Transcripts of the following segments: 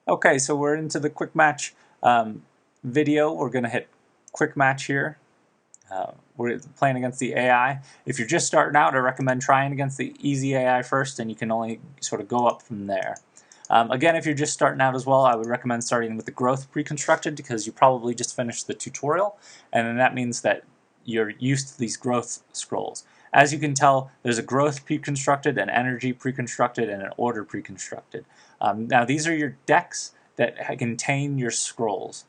Okay, so we're into the quick match video. We're going to hit quick match here. We're playing against the AI. If you're just starting out, I recommend trying against the easy AI first, and you can only sort of go up from there. Again, if you're just starting out as well, I would recommend starting with the growth pre-constructed because you probably just finished the tutorial, and then that means that you're used to these growth scrolls. As you can tell, there's a growth pre-constructed, an energy pre-constructed, and an order pre-constructed. Now these are your decks that contain your scrolls,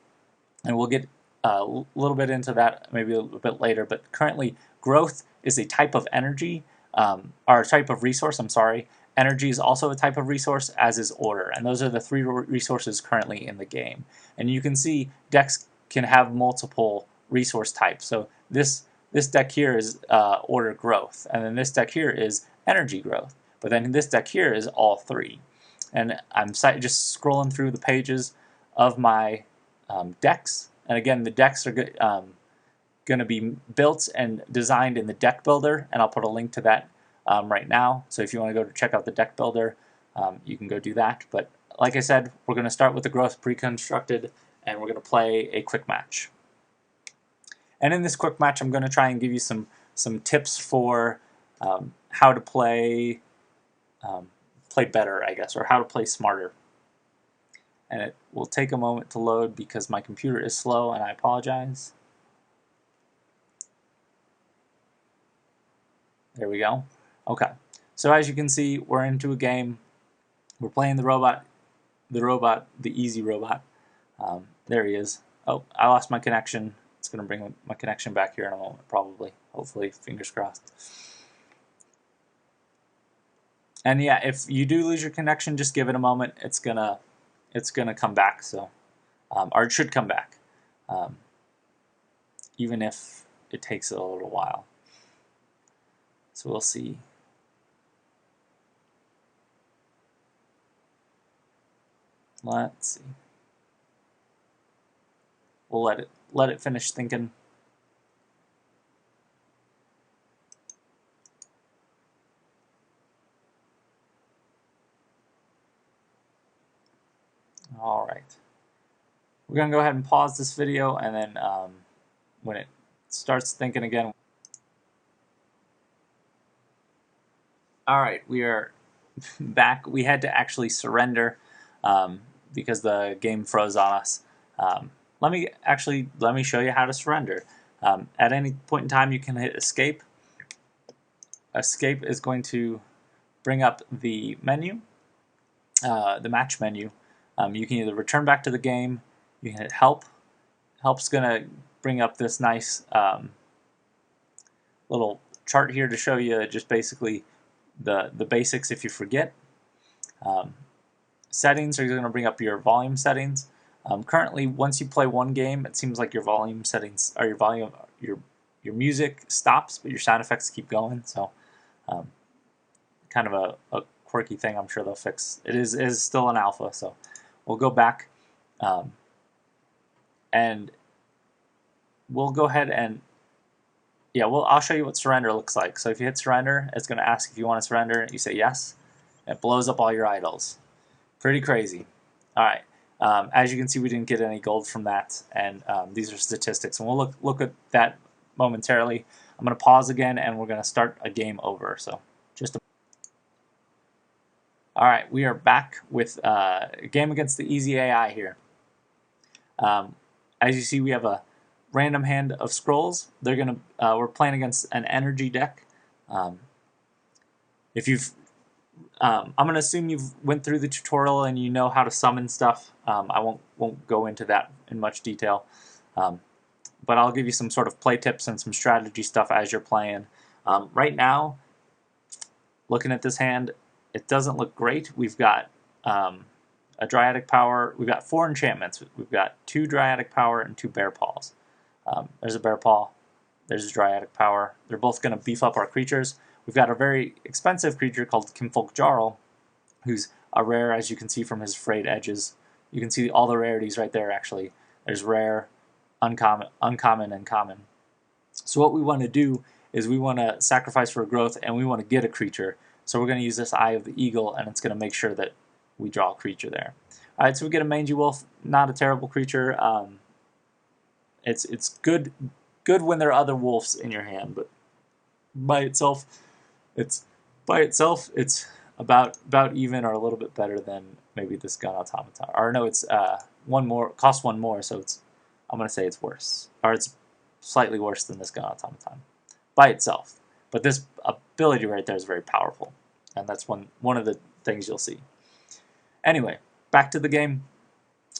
and we'll get a little bit into that maybe a little bit later, but currently growth is a type of energy, or a type of resource, I'm sorry. Energy is also a type of resource, as is order, and those are the three resources currently in the game. And you can see decks can have multiple resource types. So this deck here is order growth, and then this deck here is energy growth, but then this deck here is all three. And I'm just scrolling through the pages of my decks, and again the decks are going to be built and designed in the deck builder, and I'll put a link to that right now. So if you want to go to check out the deck builder, you can go do that. But like I said, we're going to start with the growth pre-constructed, and we're going to play a quick match. And in this quick match, I'm going to try and give you some tips for how to play better, I guess, or how to play smarter. And it will take a moment to load because my computer is slow, and I apologize. There we go. Okay, so as you can see, we're into a game. We're playing the robot, the easy robot. There he is. Oh, I lost my connection. It's going to bring my connection back here in a moment, probably. Hopefully, fingers crossed. And yeah, if you do lose your connection, just give it a moment. It's gonna come back. So, or it should come back, even if it takes a little while. So we'll see. Let's see. We'll let it finish thinking. All right. We're gonna go ahead and pause this video, and then when it starts thinking again. All right, we are back. We had to actually surrender because the game froze on us. Let me show you how to surrender. At any point in time, you can hit escape. Escape is going to bring up the menu, the match menu. You can either return back to the game. You can hit help. Help's gonna bring up this nice little chart here to show you just basically the basics if you forget. Settings are going to bring up your volume settings. Currently, once you play one game, it seems like your volume settings or your music stops, but your sound effects keep going. So, kind of a quirky thing. I'm sure they'll fix. It is still an alpha, so we'll go back, and we'll go ahead and I'll show you what surrender looks like. So if you hit surrender, it's going to ask if you want to surrender. You say yes. It blows up all your idols. Pretty crazy. All right. As you can see, we didn't get any gold from that, and these are statistics. And we'll look at that momentarily. I'm going to pause again, and we're going to start a game over. So all right, we are back with a game against the easy AI here. As you see, we have a random hand of scrolls. We're playing against an energy deck. If you've I'm going to assume you've went through the tutorial and you know how to summon stuff. I won't go into that in much detail, but I'll give you some sort of play tips and some strategy stuff as you're playing. Right now, looking at this hand, it doesn't look great. We've got a Dryadic Power. We've got 4 enchantments. We've got 2 Dryadic Power and 2 Bear Paws. There's a Bear Paw. There's a Dryadic Power. They're both going to beef up our creatures. We've got a very expensive creature called Kinfolk Jarl, who's a rare, as you can see from his frayed edges. You can see all the rarities right there, actually. There's rare, uncommon, and common. So what we want to do is we want to sacrifice for growth, and we want to get a creature. So we're going to use this Eye of the Eagle, and it's going to make sure that we draw a creature there. All right, so we get a mangy wolf, not a terrible creature. It's good when there are other wolves in your hand, but by itself, it's about even or a little bit better than maybe this gun automaton. Or no, it's one more, costs one more, so I'm gonna say it's worse, or it's slightly worse than this gun automaton by itself. But this ability right there is very powerful, and that's one of the things you'll see. Anyway, back to the game.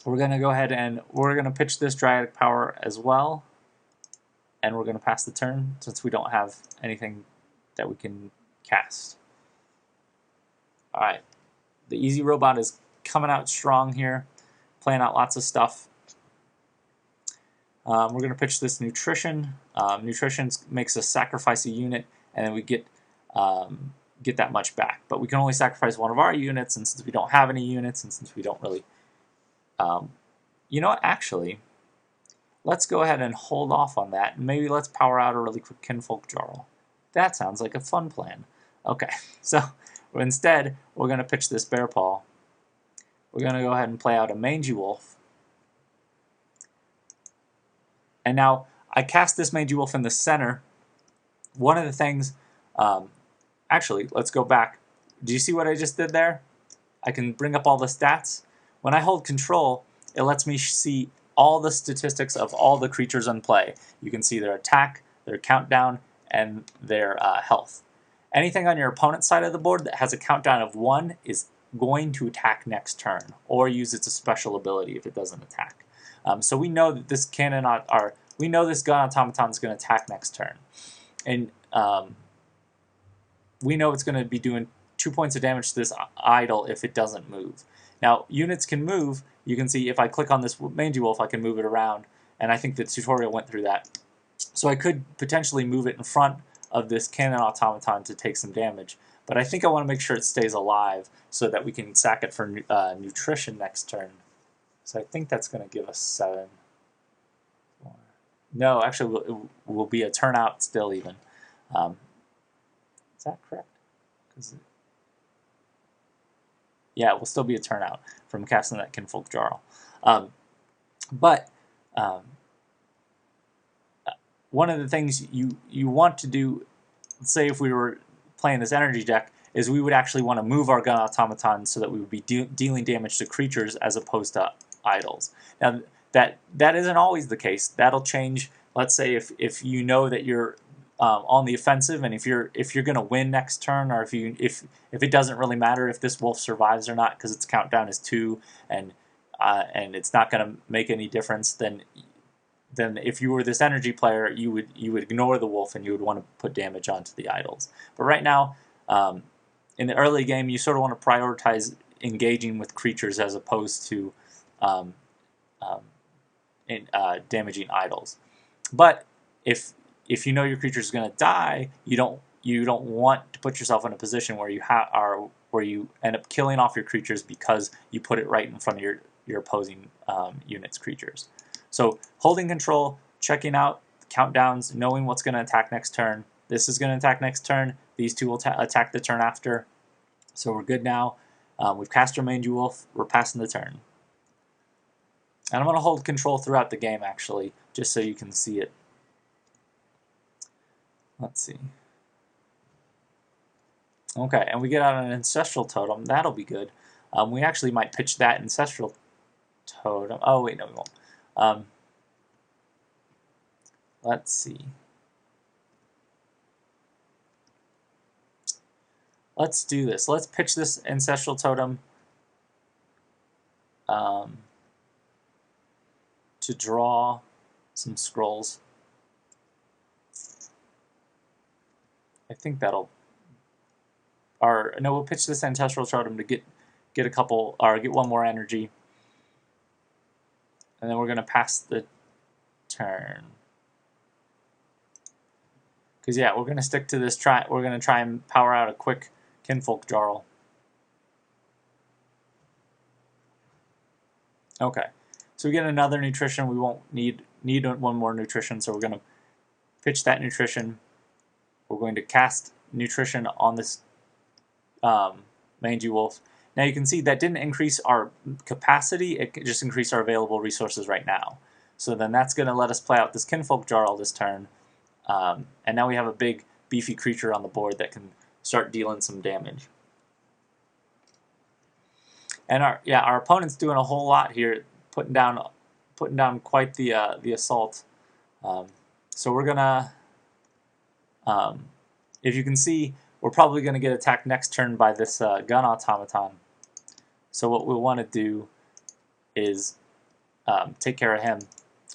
We're gonna go ahead and we're gonna pitch this Dryatic Power as well, and we're gonna pass the turn since we don't have anything that we can cast. All right, the Easy Robot is coming out strong here, playing out lots of stuff. We're going to pitch this Nutrition. Nutrition makes us sacrifice a unit, and then we get that much back. But we can only sacrifice one of our units, and since we don't have any units, and since we don't really... you know what, actually, let's go ahead and hold off on that. Maybe let's power out a really quick Kinfolk Jarl. That sounds like a fun plan. Okay, so instead, we're going to pitch this Bear Paw. We're going to go ahead and play out a Mangy Wolf. And now, I cast this Mangy Wolf in the center. One of the things... actually, let's go back. Do you see what I just did there? I can bring up all the stats. When I hold control, it lets me see all the statistics of all the creatures in play. You can see their attack, their countdown, and their health. Anything on your opponent's side of the board that has a countdown of 1 is going to attack next turn, or use its special ability if it doesn't attack. So we know that this we know this gun automaton is going to attack next turn, and we know it's going to be doing 2 points of damage to this idol if it doesn't move. Now, units can move. You can see if I click on this Mangy Wolf, I can move it around, and I think the tutorial went through that. So I could potentially move it in front of this cannon automaton to take some damage, but I think I want to make sure it stays alive so that we can sack it for nutrition next turn. So I think that's going to give us 7. No, actually, it will be a turnout still even. Is that correct? Yeah, it will still be a turnout from casting that Kinfolk Jarl. One of the things you want to do, let's say if we were playing this energy deck, is we would actually want to move our gun automaton so that we would be dealing damage to creatures as opposed to idols. Now that isn't always the case. That'll change. Let's say if you know that you're on the offensive, and if you're going to win next turn, or if it doesn't really matter if this wolf survives or not because its countdown is 2 and it's not going to make any difference, then if you were this energy player, you would ignore the wolf and you would want to put damage onto the idols. But right now, in the early game, you sort of want to prioritize engaging with creatures as opposed to damaging idols. But if you know your creature is going to die, you don't want to put yourself in a position where you end up killing off your creatures because you put it right in front of your opposing unit's creatures. So holding control, checking out countdowns, knowing what's going to attack next turn. This is going to attack next turn. These two will attack the turn after. So we're good now. We've cast our Mangy Wolf. We're passing the turn. And I'm going to hold control throughout the game, actually, just so you can see it. Let's see. Okay, and we get out an Ancestral Totem. That'll be good. We actually might pitch that Ancestral Totem. Oh, wait, no, we won't. Let's see. Let's do this. Let's pitch this Ancestral Totem to draw some scrolls. I think that'll... Or no, we'll pitch this Ancestral Totem to get a couple, or get one more energy. And then we're going to pass the turn. Because, yeah, we're going to stick to this. We're going to try and power out a quick Kinfolk Jarl. Okay. So we get another nutrition. We won't need one more nutrition, so we're going to pitch that nutrition. We're going to cast nutrition on this Mangy Wolf. Now you can see that didn't increase our capacity, it just increased our available resources right now. So then that's going to let us play out this Kinfolk Jarl this turn, and now we have a big beefy creature on the board that can start dealing some damage. And our opponent's doing a whole lot here, putting down quite the assault. So we're gonna, if you can see, we're probably gonna get attacked next turn by this gun automaton. So what we want to do is take care of him.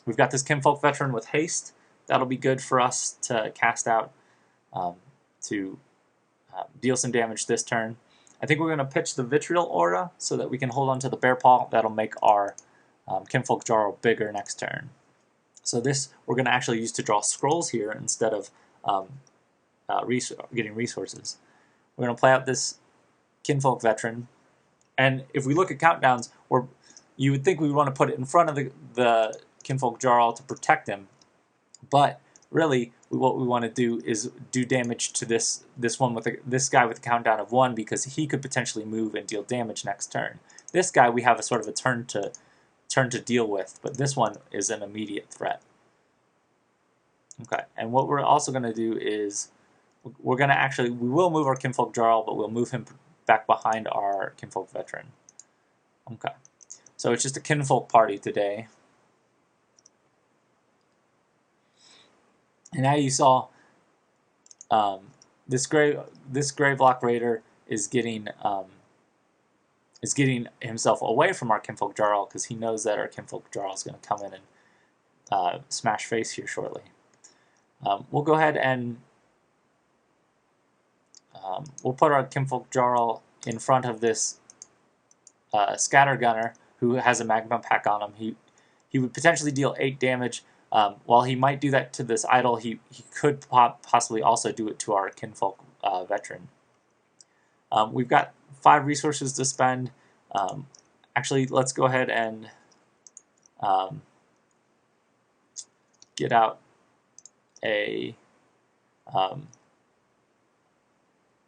We've got this Kinfolk Veteran with haste. That'll be good for us to cast out to deal some damage this turn. I think we're going to pitch the Vitriol Aura so that we can hold on to the Bear Paw. That'll make our Kinfolk Jarl bigger next turn. So this we're going to actually use to draw scrolls here instead of getting resources. We're going to play out this Kinfolk Veteran, and if we look at countdowns, you would think we would want to put it in front of the Kinfolk Jarl to protect him, but really what we want to do is do damage to this one with this guy with a countdown of 1, because he could potentially move and deal damage next turn. This guy we have a sort of a turn to deal with, but this one is an immediate threat. Okay, and what we're also going to do is we will move our Kinfolk Jarl, but we'll move him back behind our Kinfolk Veteran. Okay, so it's just a Kinfolk party today. And now you saw this Gravelock Raider is getting himself away from our Kinfolk Jarl because he knows that our Kinfolk Jarl is going to come in and smash face here shortly. We'll go ahead and we'll put our Kinfolk Jarl in front of this Scattergunner who has a Magma Pack on him. He would potentially deal 8 damage. While he might do that to this idol, he could possibly also do it to our Kinfolk Veteran. We've got 5 resources to spend. Actually, let's go ahead and get out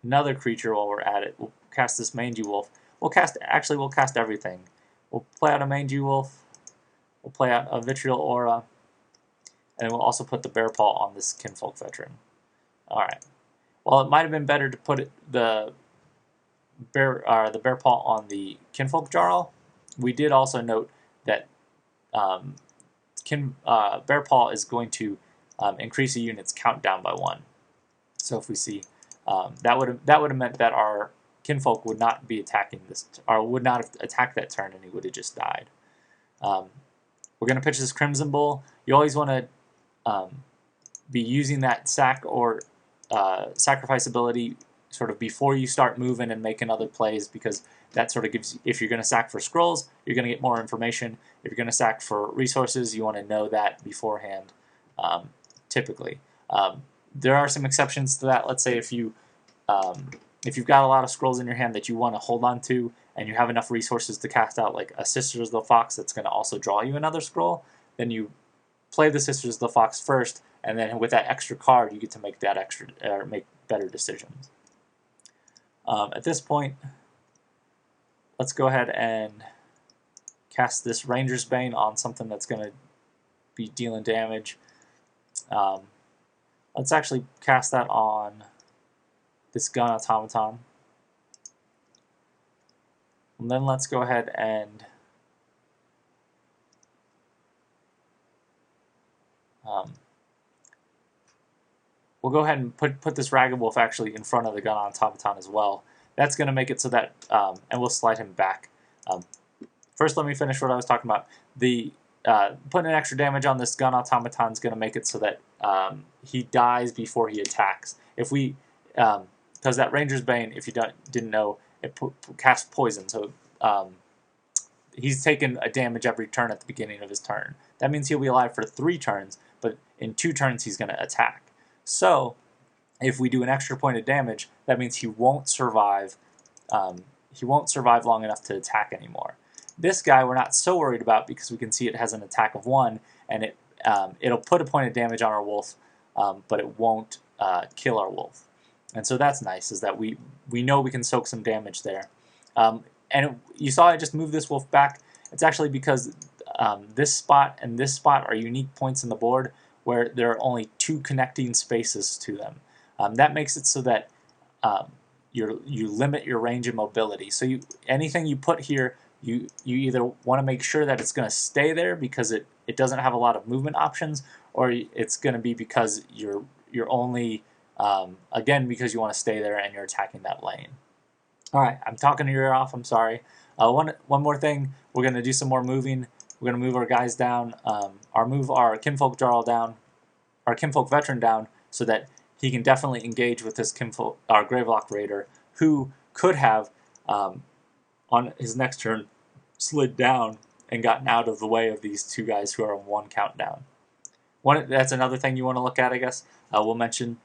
another creature while we're at it. We'll cast this Mangy Wolf. We'll cast everything. We'll play out a Mangy Wolf. We'll play out a Vitriol Aura. And we'll also put the Bear Paw on this Kinfolk Veteran. Alright. Well, it might have been better to put the Bear Paw on the Kinfolk Jarl. We did also note that Bear Paw is going to increase a unit's countdown by 1. So if we see, that would have meant that our Kinfolk would not be attacking this, or would not have attacked that turn, and he would have just died. We're going to pitch this Crimson Bull. You always want to be using that sack or sacrifice ability sort of before you start moving and making other plays, because that sort of gives, if you're going to sack for scrolls, you're going to get more information. If you're going to sack for resources, you want to know that beforehand, typically. There are some exceptions to that. Let's say if you've got a lot of scrolls in your hand that you want to hold on to, and you have enough resources to cast out like a Sisters of the Fox that's going to also draw you another scroll, then you play the Sisters of the Fox first, and then with that extra card, you get to make make better decisions. At this point, let's go ahead and cast this Ranger's Bane on something that's going to be dealing damage. Let's actually cast that on this Gun Automaton. And then let's go ahead and we'll go ahead and put this Ragged Wolf actually in front of the Gun Automaton as well. That's going to make it so that, and we'll slide him back. First, let me finish what I was talking about. The putting an extra damage on this Gun Automaton is going to make it so that he dies before he attacks. If we, because that Ranger's Bane, if you didn't know, it casts poison, so he's taken a damage every turn at the beginning of his turn. That means he'll be alive for 3 turns, but in 2 turns he's going to attack. So if we do an extra point of damage, that means he won't survive. He won't survive long enough to attack anymore. This guy we're not so worried about because we can see it has an attack of 1, and it'll put a point of damage on our wolf, but it won't kill our wolf. And so that's nice, is that we know we can soak some damage there. and you saw I just moved this wolf back. It's actually because this spot and this spot are unique points in the board where there are only 2 connecting spaces to them. That makes it so that you limit your range of mobility. So anything you put here, you either want to make sure that it's going to stay there because it doesn't have a lot of movement options, or it's going to be because you're only again because you want to stay there and you're attacking that lane. All right, I'm talking your ear off. I'm sorry. One more thing. We're going to do some more moving. We're going to move our guys down. Move our Kinfolk Jarl down, our Kinfolk Veteran down, so that he can definitely engage with this our Gravelock Raider, who could have on his next turn slid down and gotten out of the way of these 2 guys who are on 1 countdown. That's another thing you want to look at, I guess. We'll mention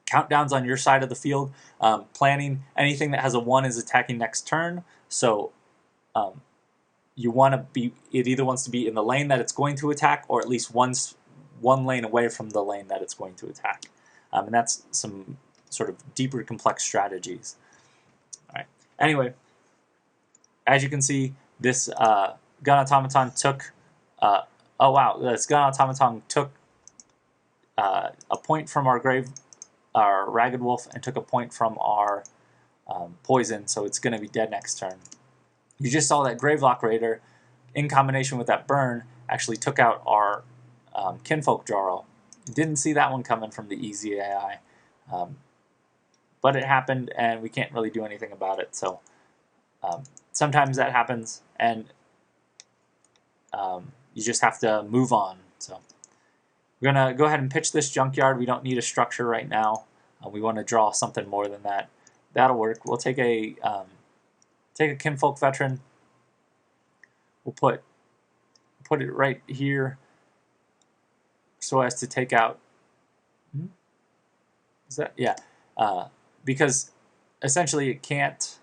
countdowns on your side of the field. Planning anything that has a 1 is attacking next turn. So you want to be, it either wants to be in the lane that it's going to attack, or at least one lane away from the lane that it's going to attack. And that's some sort of deeper, complex strategies. All right. Anyway, as you can see, this gun automaton took. Oh wow! This gun automaton took a point from our ragged wolf and took a point from our poison, so it's going to be dead next turn. You just saw that Gravelock Raider, in combination with that burn, actually took out our Kinfolk Jarl. Didn't see that one coming from the easy AI, but it happened, and we can't really do anything about it. So sometimes that happens, and you just have to move on. So we're gonna go ahead and pitch this junkyard. We don't need a structure right now. We want to draw something more than that. That'll work. We'll take a Kinfolk Veteran. We'll put it right here so as to take out. Is that, yeah? Because essentially it can't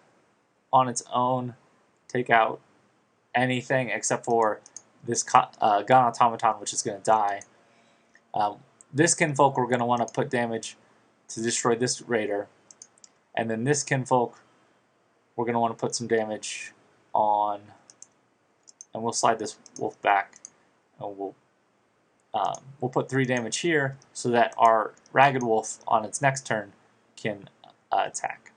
on its own take out anything except for this gun automaton, which is going to die. This Kinfolk, we're going to want to put damage to destroy this raider, and then this Kinfolk, we're going to want to put some damage on, and we'll slide this wolf back, and we'll put 3 damage here so that our ragged wolf on its next turn can attack.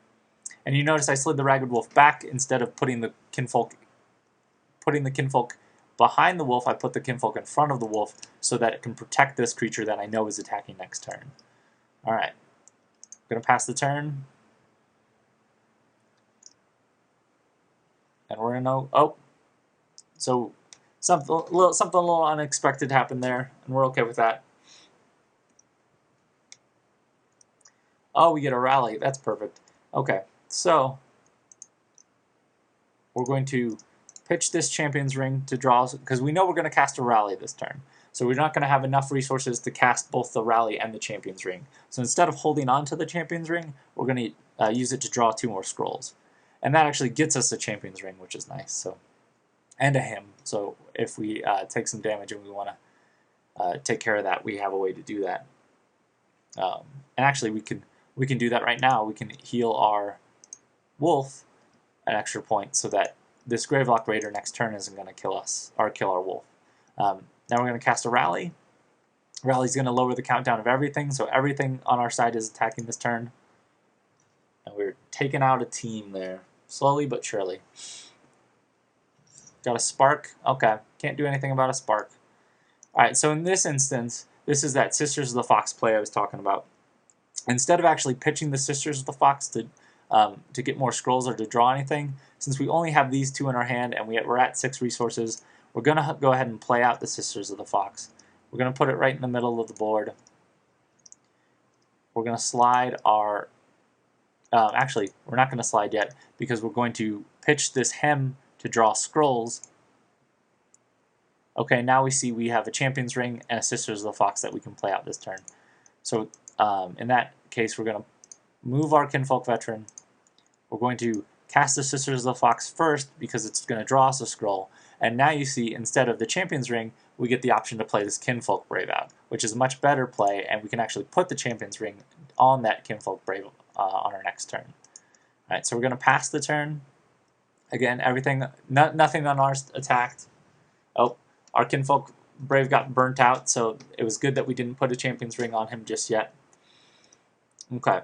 And you notice I slid the ragged wolf back instead of putting the Kinfolk behind the wolf. I put the Kinfolk in front of the wolf so that it can protect this creature that I know is attacking next turn. All right, I'm gonna pass the turn, and we're gonna so something a little unexpected happened there, and we're okay with that. Oh, we get a rally. That's perfect. Okay, so we're going to pitch this Champion's Ring to draw, because we know we're going to cast a rally this turn. So we're not going to have enough resources to cast both the rally and the Champion's Ring. So instead of holding on to the Champion's Ring, we're going to use it to draw 2 more scrolls. And that actually gets us a Champion's Ring, which is nice. So, and a hymn. So if we take some damage and we want to take care of that, we have a way to do that. And actually, we can do that right now. We can heal our wolf an extra point so that this Gravelock Raider next turn isn't going to kill us or kill our wolf. Now we're going to cast a rally. Rally's going to lower the countdown of everything, so everything on our side is attacking this turn. And we're taking out a team there, slowly but surely. Got a spark. Okay, can't do anything about a spark. All right, so in this instance, this is that Sisters of the Fox play I was talking about. Instead of actually pitching the Sisters of the Fox to get more scrolls or to draw anything, since we only have these 2 in our hand and we're at 6 resources, we're going to go ahead and play out the Sisters of the Fox. We're going to put it right in the middle of the board. We're going to slide our... actually, we're not going to slide yet because we're going to pitch this hem to draw scrolls. Okay, now we see we have a Champion's Ring and a Sisters of the Fox that we can play out this turn. So in that case, we're going to move our Kinfolk Veteran. We're going to cast the Sisters of the Fox first because it's going to draw us a scroll. And now you see, instead of the Champion's Ring, we get the option to play this Kinfolk Brave out, which is a much better play, and we can actually put the Champion's Ring on that Kinfolk Brave on our next turn. All right, so we're going to pass the turn, Again, everything, nothing on ours attacked. Oh, our Kinfolk Brave got burnt out, so it was good that we didn't put a Champion's Ring on him just yet. Okay.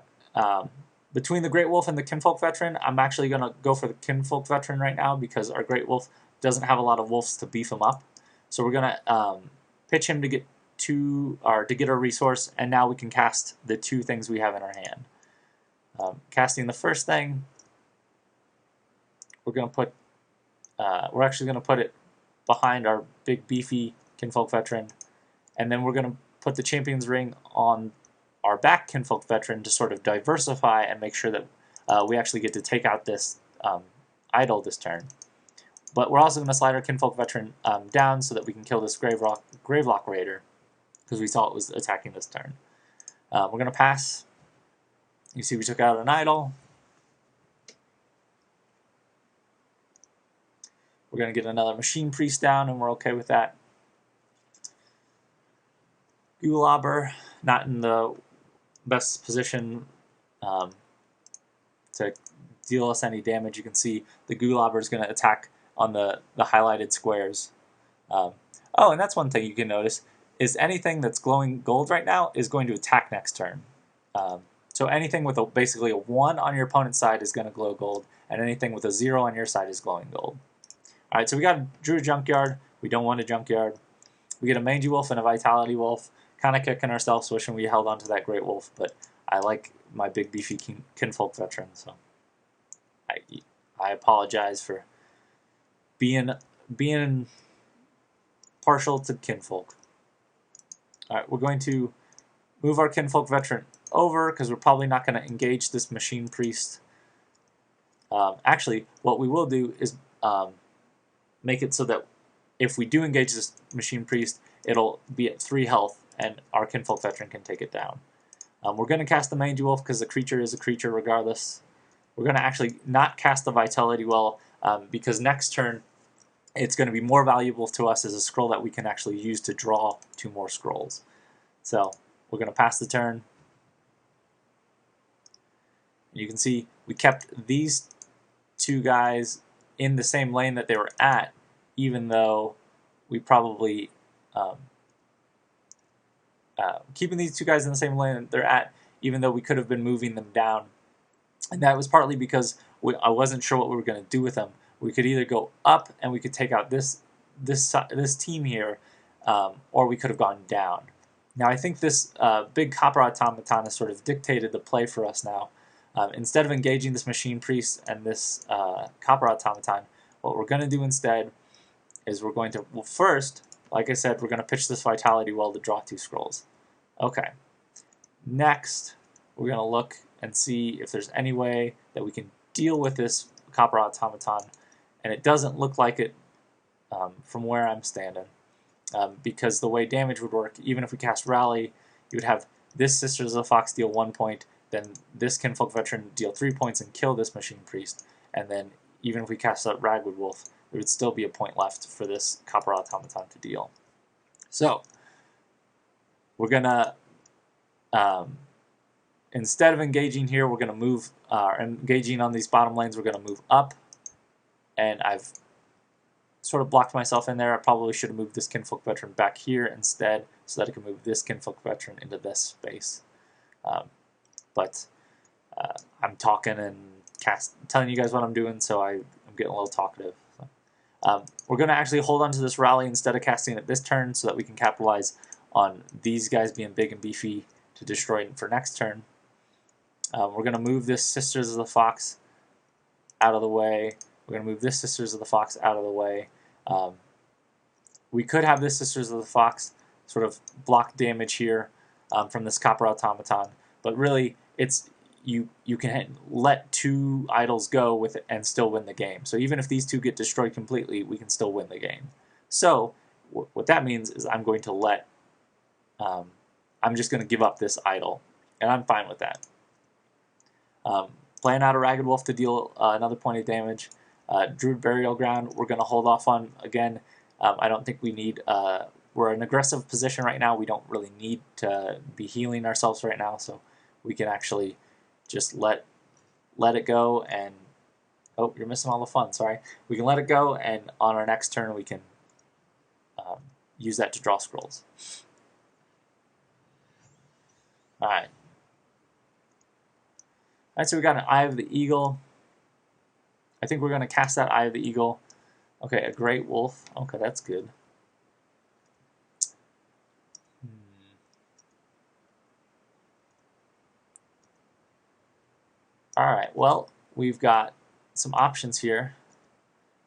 Between the Great Wolf and the Kinfolk Veteran, I'm actually going to go for the Kinfolk Veteran right now because our Great Wolf doesn't have a lot of wolves to beef him up. So we're going to pitch him to get to get our resource, and now we can cast the two things we have in our hand. Casting the first thing, we're going to put we're actually going to put it behind our big beefy Kinfolk Veteran, and then we're going to put the Champion's Ring on our back Kinfolk Veteran to sort of diversify and make sure that we actually get to take out this idol this turn. But we're also going to slide our Kinfolk Veteran down so that we can kill this Gravelock Raider, because we saw it was attacking this turn. We're going to pass. You see we took out an idol. We're going to get another Machine Priest down, and we're okay with that. Gulabber, not in the best position to deal us any damage. You can see the Gulabber is going to attack on the highlighted squares. Oh, and that's one thing you can notice, is anything that's glowing gold right now is going to attack next turn. So anything with basically a 1 on your opponent's side is going to glow gold, and anything with a 0 on your side is glowing gold. Alright, so drew a Junkyard. We don't want a Junkyard. We get a Mangy Wolf and a Vitality Wolf. Kind of kicking ourselves, wishing we held on to that Great Wolf, but I like my big beefy Kinfolk Veteran, so I apologize for being partial to Kinfolk. Alright, we're going to move our Kinfolk Veteran over because we're probably not going to engage this Machine Priest. Actually, what we will do is make it so that if we do engage this Machine Priest, it'll be at 3 health, and our Kinfolk Veteran can take it down. We're going to cast the Mangy Wolf because the creature is a creature regardless. We're going to actually not cast the Vitality Well because next turn it's going to be more valuable to us as a scroll that we can actually use to draw 2 more scrolls. So we're going to pass the turn. You can see we kept these 2 guys in the same lane that they were at, even though we probably keeping these 2 guys in the same lane that they're at, even though we could have been moving them down. And that was partly because I wasn't sure what we were going to do with them. We could either go up and we could take out this team here, or we could have gone down. Now I think this big Copper Automaton has sort of dictated the play for us now. Instead of engaging this Machine Priest and this Copper Automaton, what we're going to do instead is we're going to, well, first, like I said, we're going to pitch this Vitality Well to draw 2 scrolls. Okay. Next, we're going to look and see if there's any way that we can deal with this Copper Automaton, and it doesn't look like it from where I'm standing, because the way damage would work, even if we cast Rally, you would have this Sisters of the Fox deal 1 point, then this Kinfolk Veteran deal 3 points and kill this Machine Priest, and then even if we cast out Ragwood Wolf, there would still be a point left for this Copper Automaton to deal. So, we're going to, instead of engaging here, we're going to move, engaging on these bottom lanes, we're going to move up, and I've sort of blocked myself in there. I probably should have moved this Kinfolk Veteran back here instead, so that I can move this Kinfolk Veteran into this space. But I'm talking and telling you guys what I'm doing, so I'm getting a little talkative. So, we're going to actually hold on to this Rally instead of casting it this turn so that we can capitalize on these guys being big and beefy to destroy it for next turn. We're going to move this Sisters of the Fox out of the way. We're going to move this Sisters of the Fox out of the way. We could have this Sisters of the Fox sort of block damage here from this Copper Automaton, but really it's you can let 2 idols go with it and still win the game. So even if these 2 get destroyed completely, we can still win the game. So what that means is I'm going to let I'm just going to give up this idol, and I'm fine with that. Playing out a Ragged Wolf to deal another point of damage. Druid Burial Ground, we're going to hold off on again. I don't think we need, we're in an aggressive position right now. We don't really need to be healing ourselves right now, so we can actually just let it go and Oh, you're missing all the fun, sorry. We can let it go, and on our next turn we can use that to draw scrolls. Alright. Alright, so we got an Eye of the Eagle. I think we're going to cast that Eye of the Eagle. Okay, a Great Wolf. Okay, that's good. Alright, well, we've got some options here.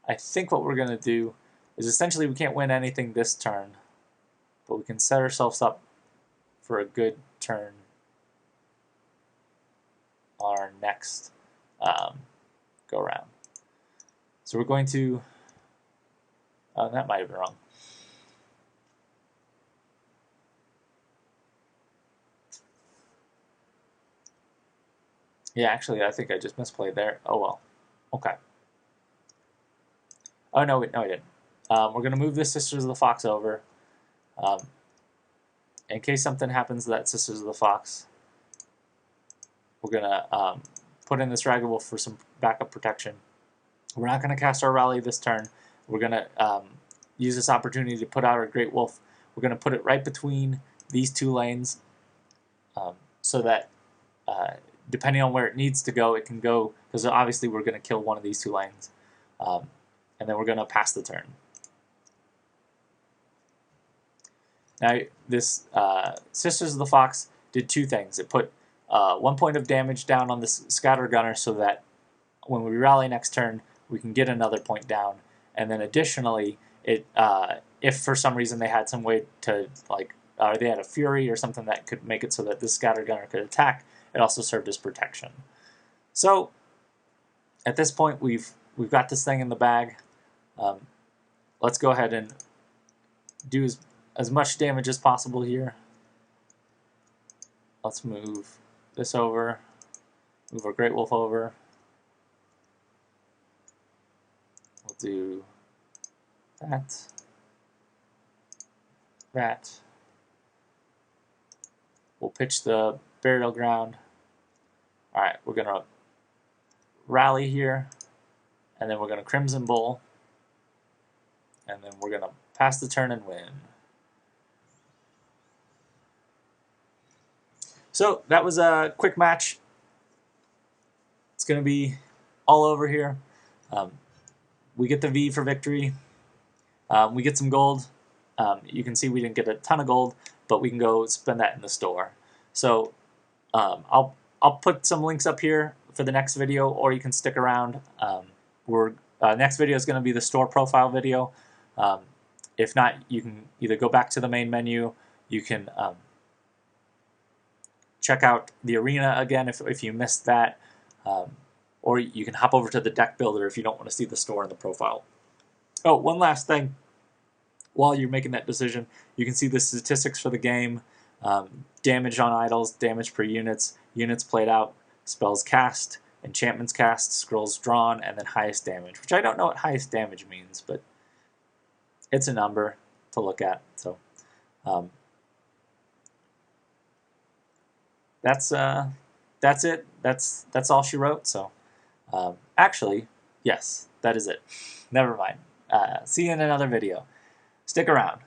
I think what we're going to do is essentially we can't win anything this turn, but we can set ourselves up for a good turn on our next go round. So we're going to, that might have been wrong. Yeah, actually, I think I just misplayed there. Oh well. Okay. Oh no, no, I didn't. We're going to move the Sisters of the Fox over. In case something happens to that Sisters of the Fox, we're going to put in this Ragged Wolf for some backup protection. We're not going to cast our Rally this turn. We're going to use this opportunity to put out our Great Wolf. We're going to put it right between these two lanes so that depending on where it needs to go, it can go, because obviously we're going to kill one of these two lanes. And then we're going to pass the turn. Now, this Sisters of the Fox did two things. It put 1 point of damage down on this Scatter Gunner so that when we rally next turn, we can get another point down. And then additionally, it if for some reason they had some way to, like, they had a Fury or something that could make it so that this Scatter Gunner could attack, it also served as protection. So, at this point, we've got this thing in the bag. Let's go ahead and do as much damage as possible here. Let's move this over, move our Great Wolf over. We'll do that, that. We'll pitch the Burial Ground. Alright, we're going to rally here, and then we're going to Crimson Bull, and then we're going to pass the turn and win. So that was a quick match. It's going to be all over here. We get the V for victory. We get some gold. You can see we didn't get a ton of gold, but we can go spend that in the store. So I'll put some links up here for the next video, or you can stick around. Next video is going to be the store profile video. If not, you can either go back to the main menu. You can check out the arena again if you missed that, or you can hop over to the deck builder if you don't want to see the store and the profile. Oh, one last thing. While you're making that decision, you can see the statistics for the game, damage on idols, damage per units, units played out, spells cast, enchantments cast, scrolls drawn, and then highest damage, which I don't know what highest damage means, but it's a number to look at. So that's it. That's all she wrote. So actually, yes, that is it. Never mind. See you in another video. Stick around.